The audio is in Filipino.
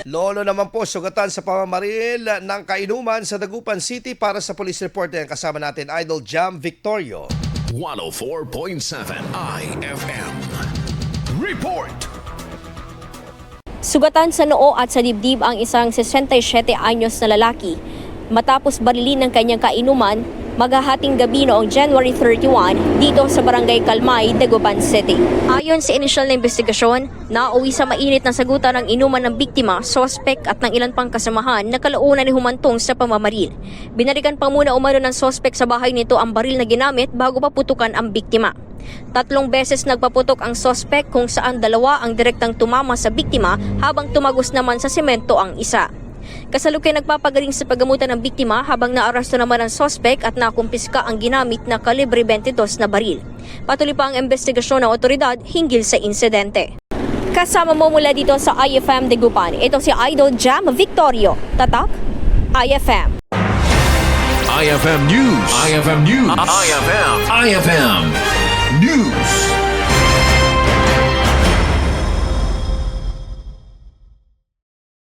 Lolo naman po, sugatan sa Pamamaril ng Kainuman sa Dagupan City. Para sa police report yan, kasama natin Idol Jam Victorio. 104.7 IFM Report. Sugatan sa noo at sa dibdib ang isang 67 anyos na lalaki matapos barilin ng kanyang kainuman maghahating gabi noong January 31 dito sa Barangay Kalmay, Dagupan City. Ayon sa inisyal na investigasyon, nauwi sa mainit na sagutan ng inuman ng biktima, sospek at ng ilan pang kasamahan na kalaunan ni humantong sa Pamamaril. Binalikan pa muna umano ng sospek sa bahay nito ang baril na ginamit bago paputukan ang biktima. 3 beses nagpaputok ang sospek kung saan 2 ang direktang tumama sa biktima habang tumagos naman sa semento ang isa. Kasalukuyan nagpapagaling sa paggamutan ng biktima habang naaresto naman ang sospek at nakumpiska ang ginamit na kalibre 22 na baril. Patuloy pa ang investigasyon ng otoridad hinggil sa insidente. Kasama mo mula dito sa IFM Dagupan, ito si Idol Jam Victorio. Tatak, IFM. IFM News. IFM News. IFM News.